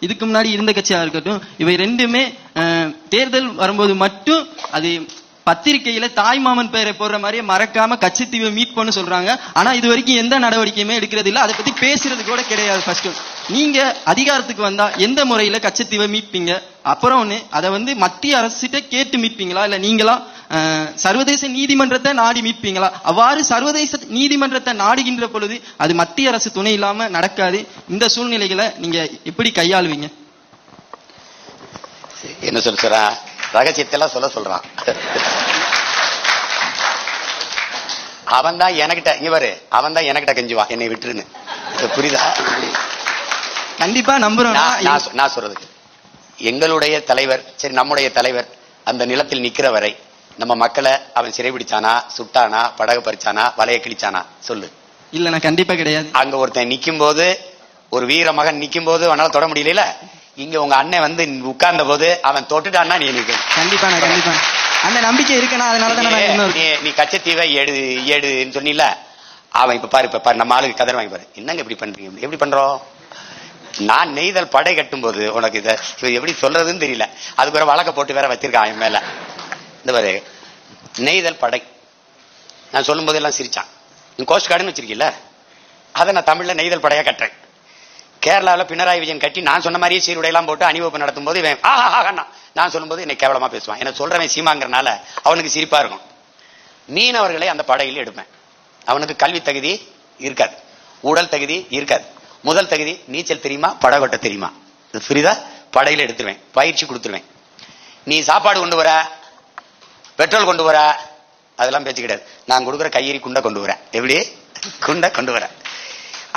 இதுக்கு முன்னாடி இருந்த கட்சியா இருக்கட்டும், இவை ரெண்டுமே தேர்தல் வரும்போது மட்டும் அது பத்திரிகையில தாய்மாமன் பெயரை போடுற மாதிரியே மறக்காம கட்சித்தீவை மீட் பண்ண சொல்றாங்க. ஆனா இது வரைக்கும் எந்த நடவடிக்கையுமே எடுக்கிறது இல்ல. அதை பத்தி பேசுறது கூட கிடையாது. ஃபர்ஸ்ட் நீங்க அதிகாரத்துக்கு வந்தா எந்த முறையில கட்சித்தீவை மீட்பீங்க? அப்புறம் ஒண்ணு, அதை மத்திய அரசிட்ட கேட்டு மீட்பீங்களா, இல்ல நீங்களா சர்வதேச நீதிமன்றத்தை நாடி மீட்பீங்களா? அவ்வாறு சர்வதேச நீதிமன்றத்தை நாடுகின்ற பொழுது அது மத்திய அரசு துணை இல்லாம நடக்காது. இந்த சூழ்நிலைகளை நீங்க எப்படி கையாளுவீங்க? என்ன சொல்ற ரகசியத்தெல்லாம் சொல்றான். அவன் தான் எனக்கிட்ட இவரு அவன் தான் எனக்கிட்ட கெஞ்சுவான் என்னை விட்டுருன்னு. புரியுதா? கண்டிப்பா நம்புறோம். நான் சொல்றதுக்கு எங்களுடைய தலைவர், சரி நம்முடைய தலைவர் அந்த நிலத்தில் நிக்கிற வரை நம்ம மக்களை அவன் சிறைபிடிச்சானா, சுட்டானா, படகு பறிச்சானா, வலைய கிழிச்சானா சொல்லு? இல்ல, நான் கண்டிப்பா கிடையாது. அங்க ஒருத்தன் நிக்கும் போது, ஒரு வீர மகன் நிக்கும் போது அவனால தொட முடியல. இங்க உங்க அண்ணன் உட்கார்ந்த போது அவன் தொட்டுட்டான்னா நீ நிக்க. கண்டிப்பா கண்டிப்பா அந்த நம்பிக்கை இருக்குன்னா அதனாலதான் நீ கச்சத்தீவை ஏடுன்னு சொன்னில. அவன் இப்ப பாரு நம்ம ஆளுக்கு கதர் வாங்கி பாரு. என்னங்க இப்படி பண்றீங்க? எப்படி பண்றோம்? நான் நெய்தல் படை கட்டும் போது உனக்கு இதை எப்படி சொல்றதுன்னு தெரியல. அதுக்கு ஒரு வழக்க போட்டு வேற வச்சிருக்கான் என் மேல. இந்த பாரு, நெய்தல் படை நான் சொல்லும் போது எல்லாம் சிரிச்சான். நீ கோஸ்ட் கார்டுன்னு வச்சிருக்கீல்ல, அதை நான் தமிழ்ல நெய்தல் படையா கட்டுறேன். கேரளாவில் பினராயி விஜயன் கட்டி நான் சொன்ன மாதிரியே சீருடையெல்லாம் போட்டு அணிவகுப்பு நடத்தும் போது இவன் நான் சொல்லும் போது என்னை கேவலமா பேசுவான். என்ன சொல்றவன் சீமாங்கிறனால அவனுக்கு சிரிப்பா இருக்கும். மீனவர்களை அந்த படையில் எடுப்பேன். அவனுக்கு கல்வி தகுதி இருக்காது, உடல் தகுதி இருக்காது. முதல் தகுதி நீச்சல் தெரியுமா, படகோட்ட தெரியுமா, புரியுதா? படையில எடுத்துருவேன், பயிற்சி கொடுத்துருவேன். நீ சாப்பாடு கொண்டு வர, பெட்ரோல் கொண்டு வர, அதெல்லாம் பேச்சு கிடையாது. நான் கொடுக்குற கையெறி குண்டை கொண்டு வரேன். எப்படி குண்டை கொண்டு வர?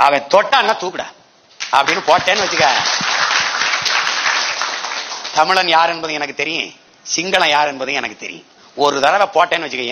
அவன் தொட்டான்னா தூக்குடா அப்படின்னு போட்டேன்னு வச்சுக்க. தமிழன் யார் என்பது எனக்கு தெரியும், சிங்களம் யார் என்பது எனக்கு தெரியும். ஒரு தடவை போட்டேன்னு வச்சுக்க.